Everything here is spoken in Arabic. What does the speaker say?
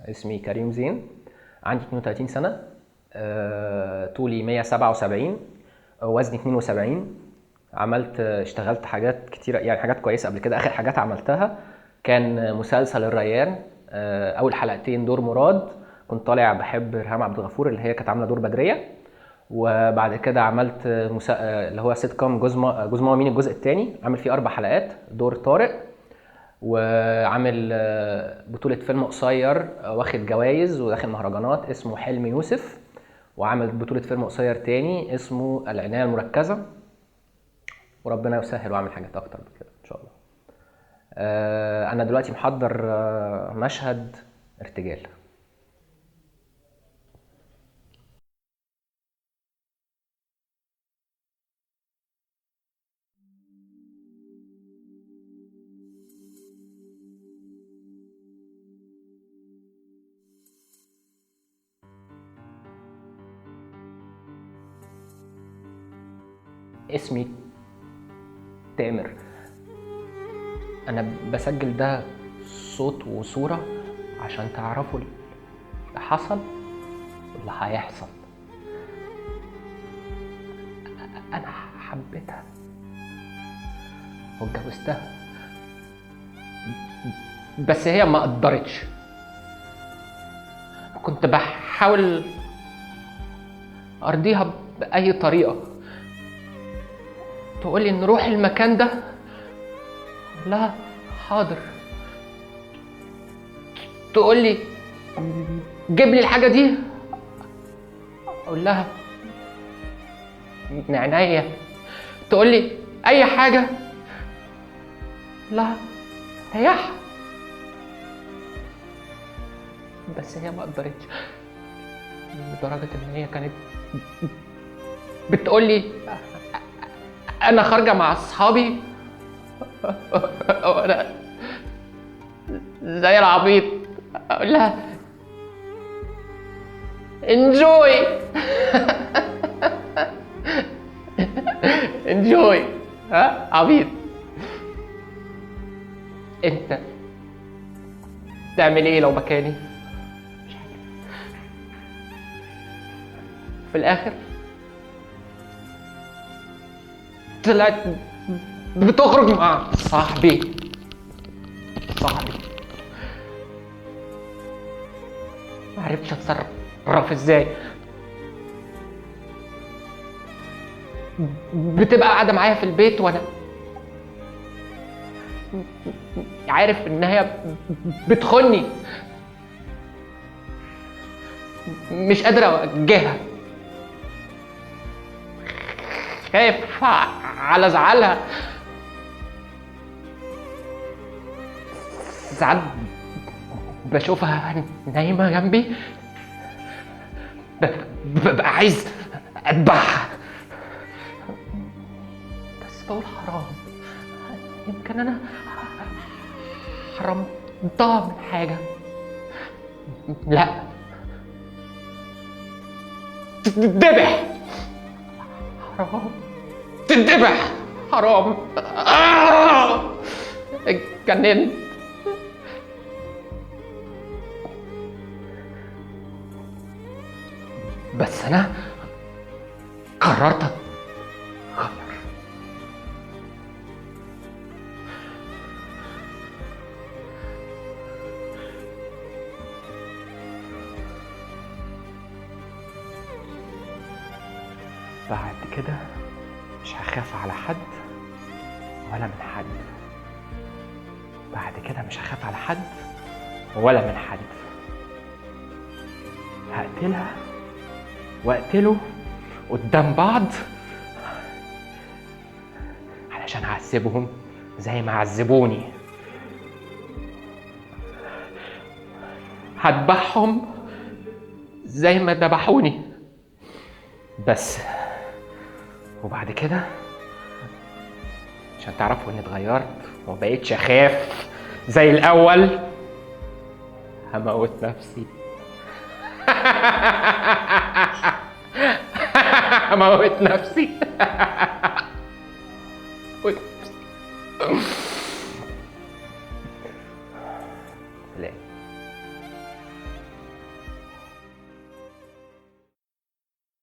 اسمي كريم زين، عندي 32 سنة، طولي 177، وزني 72. اشتغلت حاجات كتيرة، يعني حاجات كويسة قبل كده. آخر حاجات عملتها كان مسلسل الريان، أول حلقتين دور مراد، كنت طالع بحب ريهام عبد الغفور اللي هي كانت عاملة دور بدرية. وبعد كده عملت اللي هو سيت كوم جوز ماما مين الجزء الثاني، عامل فيه 4 حلقات دور طارق. وعامل بطولة فيلم قصير واخد جوائز وداخل مهرجانات اسمه حلم يوسف. وعامل بطولة فيلم قصير تاني اسمه العناية المركزة. وربنا يسهل واعمل حاجات اكتر من كده ان شاء الله. انا دلوقتي محضر مشهد ارتجال. اسمي تامر. انا بسجل ده صوت وصورة عشان تعرفوا اللي حصل واللي هيحصل. انا حبيتها واتجوزتها، بس هي ما قدرتش. كنت بحاول ارضيها باي طريقة. تقولي نروح المكان ده، لا حاضر. تقولي جيب لي الحاجة دي، اقول لها من عينيا. تقولي اي حاجة، لا ريحها. بس هي ما قدرتش، لدرجة ان هي كانت بتقولي انا خارجة مع اصحابي، وانا زي العبيط اقول لها انجوي. انجوي. ها عبيط. انت تعمل ايه لو مكاني؟ مش عارف. في الاخر طلعت بتخرج مع صاحبي. معرفتش اتصرف ازاي. بتبقى قاعدة معايا في البيت وانا عارف ان هي بتخوني، مش قادر اوجهها، خايف على زعلها. ساعات بشوفها نايمة جنبي ببقى عايز اذبحها، بس بقول حرام، يمكن انا حرمتها من حاجة. لا، تتذبح حرام، تتذبح حرام. اتجننت. بس انا قررت اتغير. بعد كده مش هخاف على حد ولا من حد. بعد كده مش هخاف على حد ولا من حد. هقتلها واقتله قدام بعض علشان اعذبهم زي ما عذبوني. هذبحهم زي ما ذبحوني. بس وبعد كده عشان تعرفوا اني اتغيرت ومبقتش اخاف زي الاول، هموت نفسي. هموت نفسي.